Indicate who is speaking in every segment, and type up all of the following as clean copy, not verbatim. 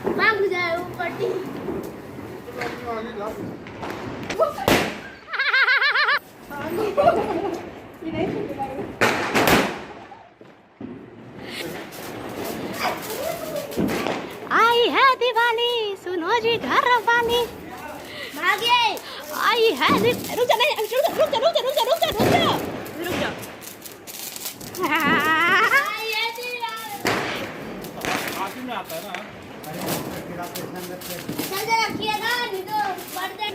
Speaker 1: भाग जाए वो पट्टी। आई है दिवाली, सुनो जी घर वाली। भागे आई है। रुक जा, नहीं रुक जा, रुक जा, रुक जा, रुक जा, रुक जा, रुक जा, रुक जा। में आता है ना। चल जरा रखिए ना, नहीं तो बढ़ जाए।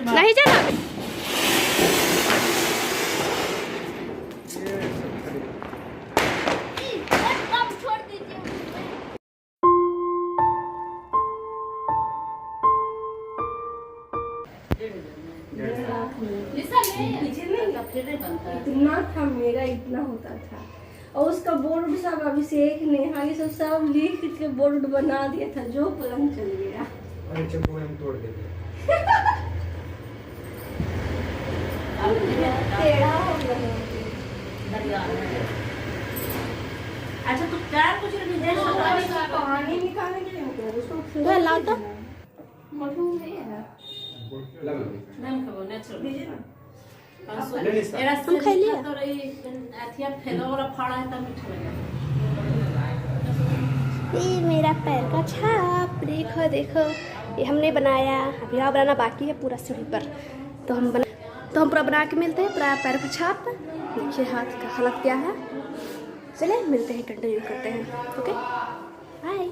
Speaker 1: नहीं जाना।
Speaker 2: इतना था मेरा, इतना होता था। और उसका बोर्ड सब अभिषेक नेहा ये सब लिख के बोर्ड बना दिया था, जो पलंग चल गया।
Speaker 3: अरे चप्पू हम तोड़ देते।
Speaker 2: टेढ़ा हो गया।
Speaker 4: अच्छा तो क्या कुछ
Speaker 2: पानी निकालने के लिए उसको
Speaker 1: लाता
Speaker 2: मठू नहीं है
Speaker 4: नहीं खबर नेचुरल
Speaker 2: दीजिए ना।
Speaker 1: हम खा लिया।
Speaker 4: तो रही अथिया फेलो वाला फाड़ा है तब मीठा लगा।
Speaker 1: ये मेरा पैर का छाप देखो देखो, ये हमने बनाया। अभी और बनाना बाकी है पूरा सीढ़ी पर। तो हम पूरा बना के मिलते हैं, पूरा पैर का छाप। देखिए हाथ का हालत क्या है। चलिए मिलते हैं, कंटिन्यू करते हैं। Okay bye.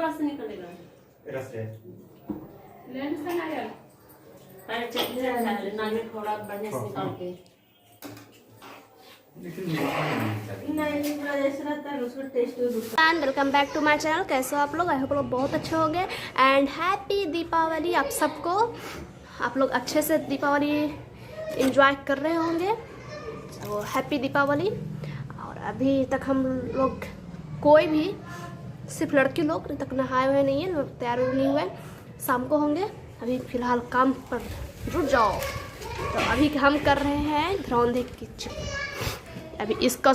Speaker 4: से निकलेगा
Speaker 3: रास्ते
Speaker 4: लेंस से ना यार पहले चटनी से खा ले, नानी थोड़ा बढ़िया से निकाल के।
Speaker 1: Welcome back to my channel. कैसे हो आप लोग? आई होप लोग बहुत अच्छे होंगे। एंड हैप्पी दीपावली आप सबको। आप लोग अच्छे से दीपावली एंजॉय कर रहे होंगे, तो हैप्पी दीपावली। और अभी तक हम लोग कोई भी, सिर्फ लड़के लोग अभी तक नहाए हुए नहीं है, तैयार नहीं हुए। शाम को होंगे। अभी फ़िलहाल काम पर जुट जाओ। तो अभी हम कर रहे हैं घरौंदे की चिप। अभी इसको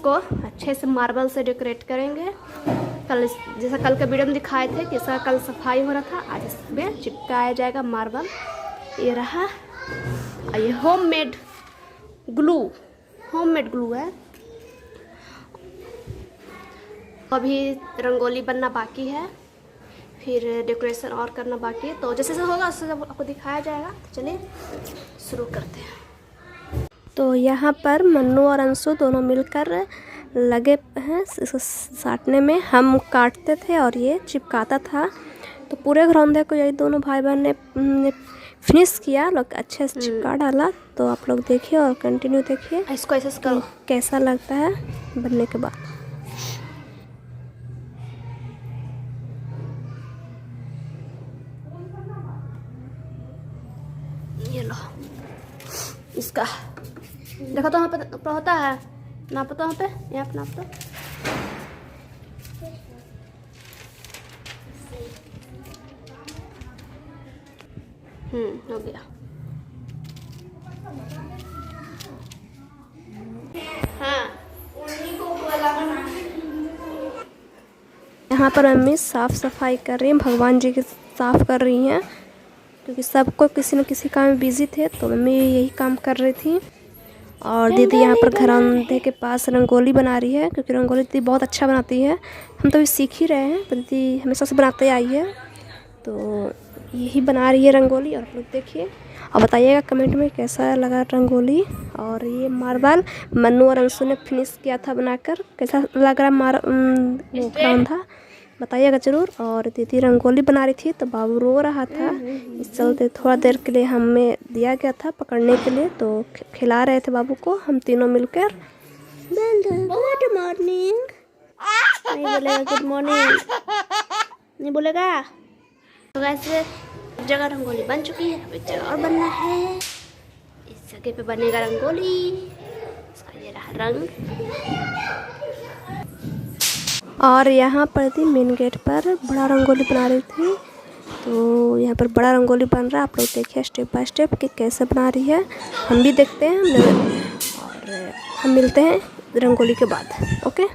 Speaker 1: अच्छे से मार्बल से डेकोरेट करेंगे। कल जैसा कल के वीडियो में दिखाए थे कि इसका कल सफाई हो रहा था, आज इसमें चिपकाया जाएगा मार्बल। ये रहा, और ये होममेड ग्लू है। अभी रंगोली बनना बाकी है, फिर डेकोरेशन और करना बाकी है। तो जैसे होगा उससे आपको दिखाया जाएगा। तो चलिए शुरू करते हैं। तो यहाँ पर मन्नू और अंशु दोनों मिलकर लगे हैं इसको साटने में। हम काटते थे और ये चिपकाता था। तो पूरे घरौंदे को यही दोनों भाई बहन ने फिनिश किया, लोग अच्छे से चिपका डाला। तो आप लोग देखिए और कंटिन्यू देखिए इसको ऐसे करो कैसा लगता है बनने के बाद। ये लो, इसका देखो तो वहाँ पे होता है, नाप तो वहाँ पे, यहाँ पे नाप तो। हो गया। हाँ, यहाँ पर मम्मी साफ सफाई कर रही हैं, भगवान जी की साफ कर रही हैं, क्योंकि सबको किसी न किसी काम में बिजी थे। तो मम्मी यही काम कर रही थी। और दीदी यहाँ पर घरौंदे के पास रंगोली बना रही है, क्योंकि रंगोली दीदी बहुत अच्छा बनाती है। हम तो अभी सीख ही रहे हैं, तो दीदी हमेशा से बनाते आई है। तो यही बना रही है रंगोली। और आप लोग देखिए, और बताइएगा कमेंट में कैसा लगा रंगोली। और ये मार्बल मन्नू और अंशु ने फिनिश किया था बनाकर, कैसा लग रहा वो क्राउन था बताइएगा ज़रूर। और दीदी रंगोली बना रही थी तो बाबू रो रहा था, इस चलते थोड़ा देर के लिए हमें दिया गया था पकड़ने के लिए, तो खिला रहे थे बाबू को हम तीनों मिलकर। गुड मॉर्निंग नहीं बोलेगा, गुड मॉर्निंग नहीं बोलेगा। तो वैसे एक जगह रंगोली बन चुकी है, अब एक जगह और बनना है। इस जगह पे बनेगा रंगोली, इसका ये रहा रंग। और यहाँ पर थी मेन गेट पर बड़ा रंगोली बना रही थी, तो यहाँ पर बड़ा रंगोली बन रहा है। आप लोग देखिए स्टेप बाय स्टेप कि कैसे बना रही है, हम भी देखते हैं और हम मिलते हैं रंगोली के बाद। ओके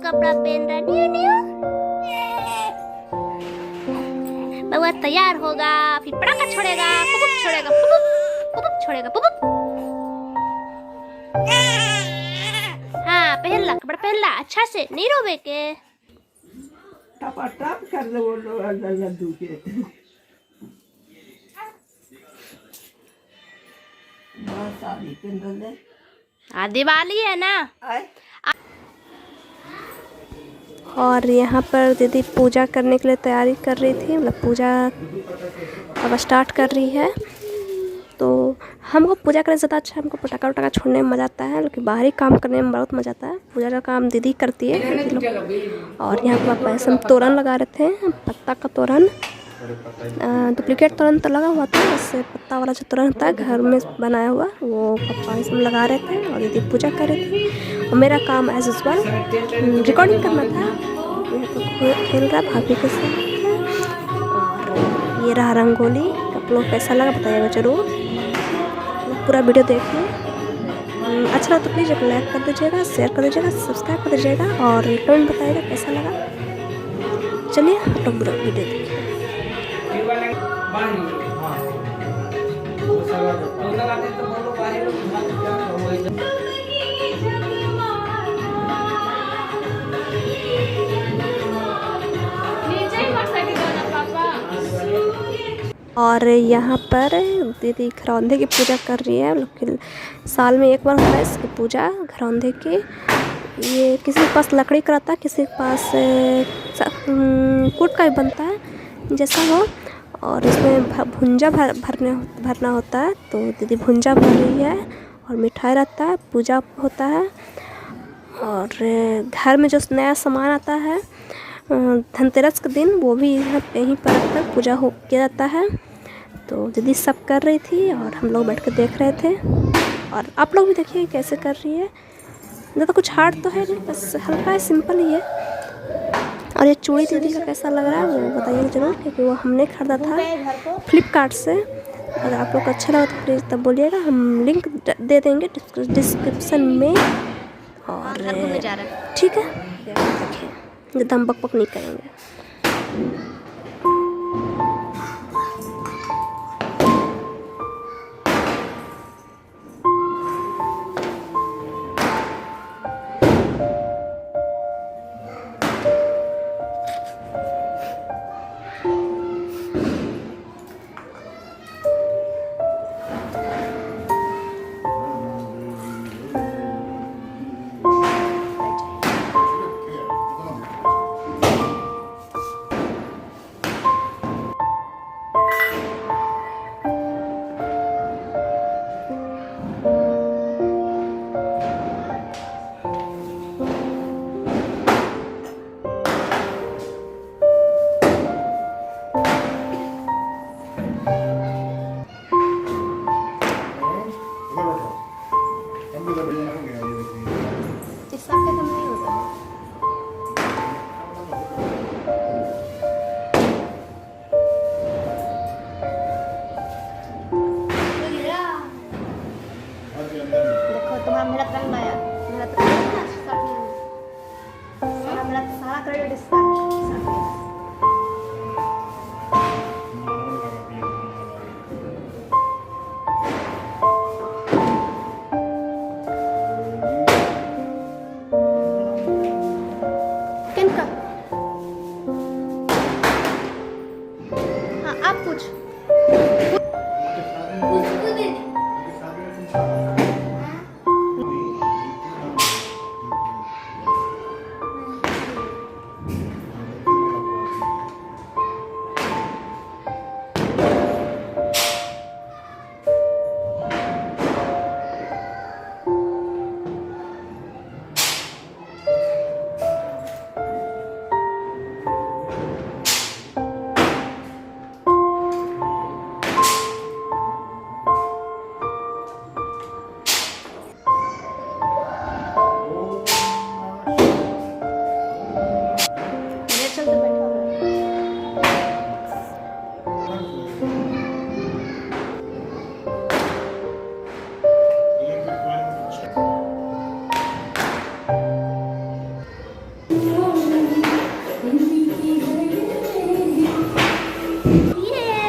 Speaker 1: कपड़ा पहन रहा न्यू न्यू। बउआ तैयार होगा फिर पटाखा छोड़ेगा, पुपुप छोड़ेगा, पुपुप पुपुप छोड़ेगा, पुपुप। हाँ पहन ला, कपड़ा पहन ला अच्छा से, नहीं रोवे के।
Speaker 5: टप कर दो लड्डू के।
Speaker 1: दिवाली है ना। और यहाँ पर दीदी पूजा करने के लिए तैयारी कर रही थी, मतलब पूजा अब स्टार्ट कर रही है। तो हमको पूजा करने से ज़्यादा अच्छा हमको पटाखा वटाखा छोड़ने में मज़ा आता है, लेकिन बाहरी काम करने में बहुत मज़ा आता है। पूजा का काम दीदी करती है दीदी लोग। और यहाँ पर पैसे हम तोरण लगा रहे थे, पत्ता का तोरण, डुप्लीकेट तोरण तो लगा हुआ था, उससे पत्ता वाला जो तोरण था घर में बनाया हुआ वो पापा इसमें लगा रहे थे और दीदी पूजा कर रही थी। और मेरा काम एज यूजल रिकॉर्डिंग करना था। ये तो खेल रहा भाभी के साथ। और ये रहा रंगोली। आप लोग कैसा लगा बताइएगा जरूर। पूरा वीडियो देखिए। अच्छा लगा तो प्लीज़ एक लाइक कर दीजिएगा, शेयर कर दीजिएगा, सब्सक्राइब कर दीजिएगा और कमेंट बताइएगा कैसा लगा। चलिए आप लोग वीडियो देखिए। और यहाँ पर दीदी घरौंदे की पूजा कर रही है। लोग साल में एक बार होता है इसकी पूजा घरौंदे की। ये किसी के पास लकड़ी का रहता है, किसी के पास कूट का भी बनता है, जैसा हो। और इसमें भुंजा भरना होता है। तो दीदी भुंजा भर रही है और मिठाई रहता है, पूजा होता है। और घर में जो नया सामान आता है धनतेरस के दिन, वो भी यहीं पर रखकर पूजा किया जाता है। तो दीदी सब कर रही थी और हम लोग बैठ कर देख रहे थे। और आप लोग भी देखिए कैसे कर रही है। ज़्यादा कुछ हार्ड तो है नहीं, बस हल्का है, सिंपल ही है। और ये चूड़ी दीदी का कैसा लग रहा है वो बताइए जरूर, क्योंकि वो हमने खरीदा था फ्लिपकार्ट से। अगर आप लोग को अच्छा लगा तो प्लीज़ तब बोलिएगा, हम लिंक दे देंगे डिस्क्रिप्शन में। और ठीक है, देखिए ज़्यादा हम बक नहीं करेंगे। देखो तुम्हारा मेहनत रंग लाया, मेहनत रंग ना सारा मेहनत सारा क्रेडिट इसका है। किनका? हाँ आप पूछ।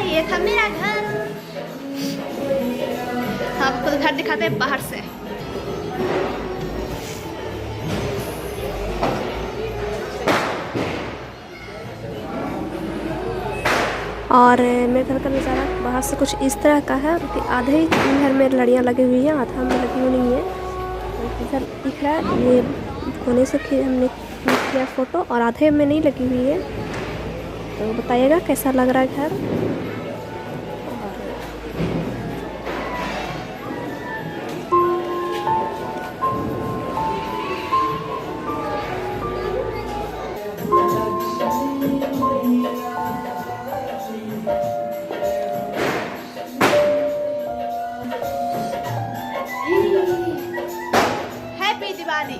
Speaker 1: ये था मेरा घर। आपको घर दिखाते हैं बाहर से। और मेरे घर का नज़ारा बाहर से कुछ इस तरह का है, क्योंकि आधे ही घर में लड़ियाँ लगी हुई हैं, आधा में लगी हुई नहीं है। इधर दिख रहा है, ये कोने से हमने किया फ़ोटो और आधे में नहीं लगी हुई है। तो बताइएगा कैसा लग रहा है घर। हैप्पी दिवाली।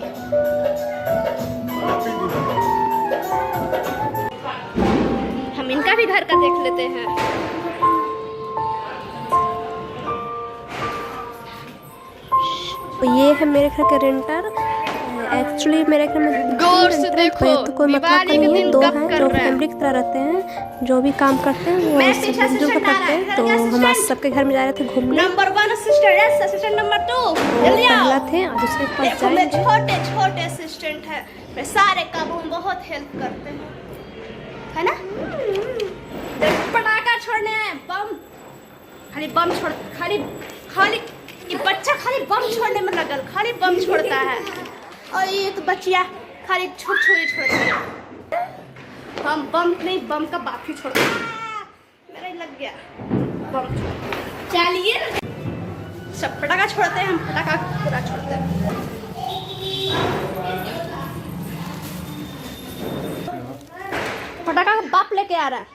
Speaker 1: रेंटर देख लेते हैं। ये है मेरे घर का रेंटर। एक्चुअली मेरे घर में
Speaker 2: गौर से देखो,
Speaker 1: तो कोई मतलब
Speaker 2: दिवाली के
Speaker 1: नहीं है,
Speaker 2: दिन
Speaker 1: दो
Speaker 2: कब
Speaker 1: हैं
Speaker 2: कर
Speaker 1: जो
Speaker 2: रहे हैं।
Speaker 1: फैमिली की तरह रहते हैं, जो भी काम करते हैं वो
Speaker 2: मैं
Speaker 1: सब
Speaker 2: पीछे
Speaker 1: मिलजुल कर
Speaker 2: assistant आ
Speaker 1: करते
Speaker 2: रहा
Speaker 1: हैं।
Speaker 2: है,
Speaker 1: तो
Speaker 2: घर का
Speaker 1: हम आज
Speaker 2: assistant।
Speaker 1: सबके घर में जा रहे थे घूमने।
Speaker 2: Number 1 assistant, yes assistant number 2
Speaker 1: वो
Speaker 2: जल्दी आओ।
Speaker 1: पहला थे और दूसरे के पास
Speaker 2: देखो मैं
Speaker 1: जाएंगे।
Speaker 2: छोटे छोटे असिस्टेंट है, मैं सारे कामों में बहुत हेल्प करते हैं, है ना। देखो पटाखा छोड़ने आए, बम खाली बम छोड़, खाली खाली ये बच्चा खाली बम छोड़ने में लगल, खाली बम छोड़ता है। और ये तो बच्चिया खाली छुरी छोड़ती है। हम बम नहीं, बम का बाप ही छोड़ता है। मेरा ही लग गया बम। चलिए सब पटाखा छोड़ते हैं, हम पटाखा पूरा छोड़ते हैं। पटाखा का बाप लेके आ रहा है,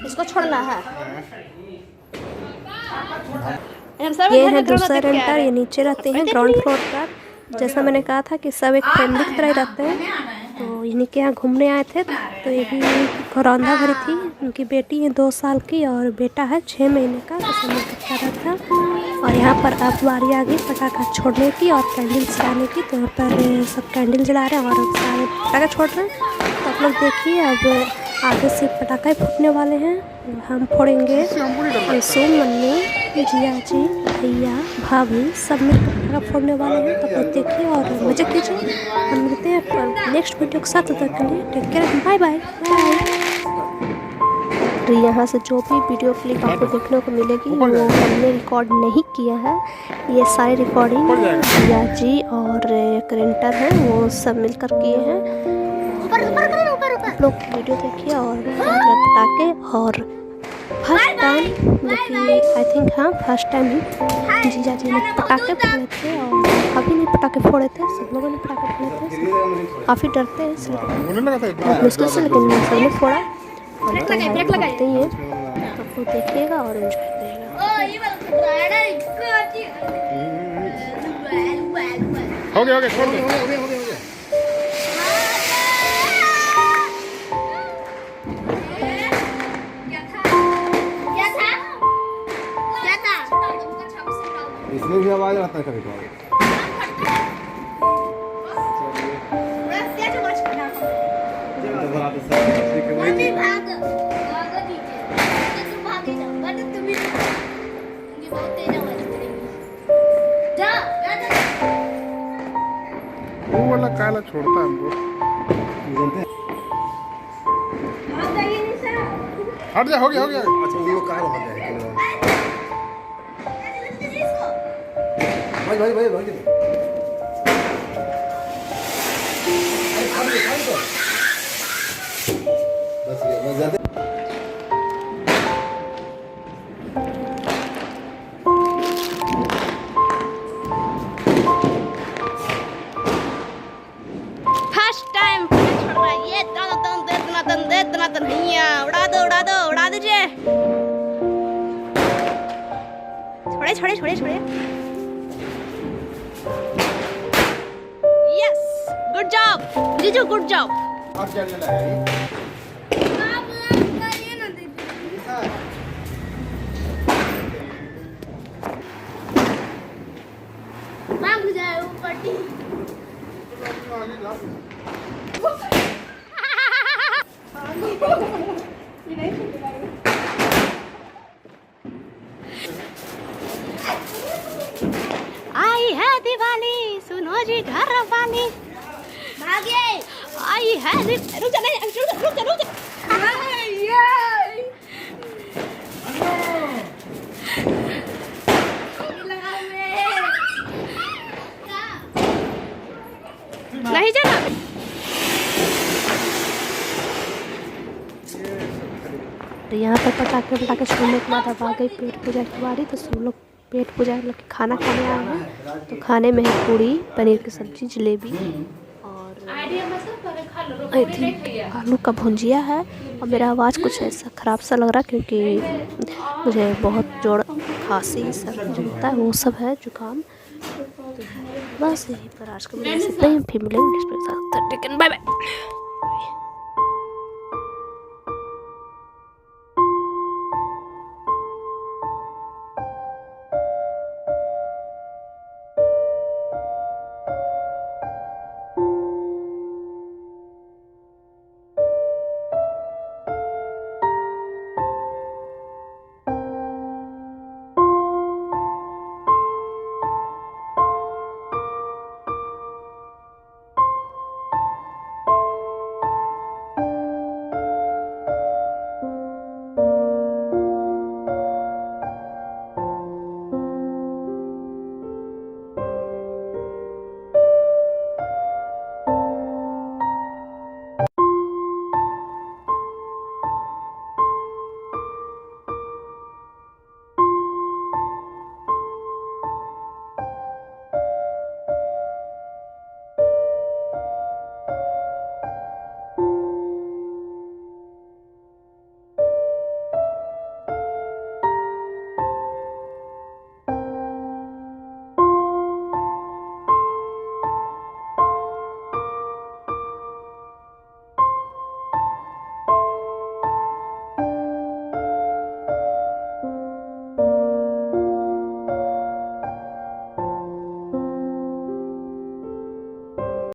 Speaker 2: इसको छोड़ना है। हम सब
Speaker 1: ये
Speaker 2: घर
Speaker 1: है
Speaker 2: में
Speaker 1: दूसरा
Speaker 2: देख के आ
Speaker 1: रेंटर,
Speaker 2: रहे
Speaker 1: ये
Speaker 2: हैं।
Speaker 1: नीचे रहते हैं ग्राउंड फ्लोर पर। जैसा मैंने कहा था कि सब एक फैमिली की तरह ही रहते हैं। तो इन्हीं के यहाँ घूमने आए थे। तो ये भी घरौंदा भरी थी, उनकी बेटी है 2 साल की और बेटा है 6 महीने का। तो सब मिलकर खा रहा था। और यहाँ पर अब बारी आ गई पटाखा छोड़ने की और कैंडल जलाने की। तो यहाँ पर सब कैंडल जला रहे हैं और सारे पटाखा छोड़ रहे हैं। तो आप लोग देखिए, अब आगे से पटाखे फूटने वाले हैं। हम फोड़ेंगे। सुन, मन्नू, जिया जी, भैया, भाभी सब मिलकर पटाखा फोड़ने वाले हैं। तो आप देखिए और मजे कीजिए। हम मिलते हैं नेक्स्ट वीडियो के साथ। तब तक के लिए टेक केयर, बाय बाय। तो यहाँ से जो भी वीडियो क्लिप आपको देखने को मिलेगी वो हमने रिकॉर्ड नहीं किया है। ये सारी रिकॉर्डिंग जिया जी और एक रेंटर हैं वो सब मिलकर किए हैं। आप लोग वीडियो देखिए और पटाखे। और फर्स्ट टाइम आई थिंक, हाँ फर्स्ट टाइम ही जीजा जी ने पटाखे फोड़े थे और अभी नहीं पटाखे फोड़े थे, सब लोगों ने पटाखे फोड़े थे। काफ़ी डरते हैं सब मुश्किल से, लेकिन सबने फोड़ा। ब्रेक लगाते ही है। तो आपको देखिएगा और एंजॉय करिएगा।
Speaker 6: हो गया छोड़ दे। इसमें भी आवाज आता है कभी कभी। वो वाला काला छोड़ता है हमको। हट जा, हो गया।
Speaker 3: अच्छा वो कार हो जाएगा। भाई बस ये ज्यादा
Speaker 2: उड़ा दीजिए। छोड़े। यस, गुड जॉब जीजू, गुड जॉब।
Speaker 6: अब क्या लेना है?
Speaker 2: आई है दिवाली, सुनो जी घर वाली। भागे आई है। रुक जा। नहीं जाना।
Speaker 1: तो यहाँ पर पटाखे छोड़ने के बाद अब आ गई पेट पूजा की बारी। तो सब लोग पेट पूजा के खाना खाने आए हैं। तो खाने में है पूड़ी, पनीर की सब्जी, जलेबी और आई थिंक आलू का भुंजिया है। और मेरा आवाज़ कुछ ऐसा ख़राब सा लग रहा है क्योंकि मुझे बहुत जोड़ खांसी सब जो होता है वो सब है, जुकाम। बस यही पर आज का वीडियो इतना ही। फिर मिलेंगे नेक्स्ट वीडियो के साथ। Bye bye.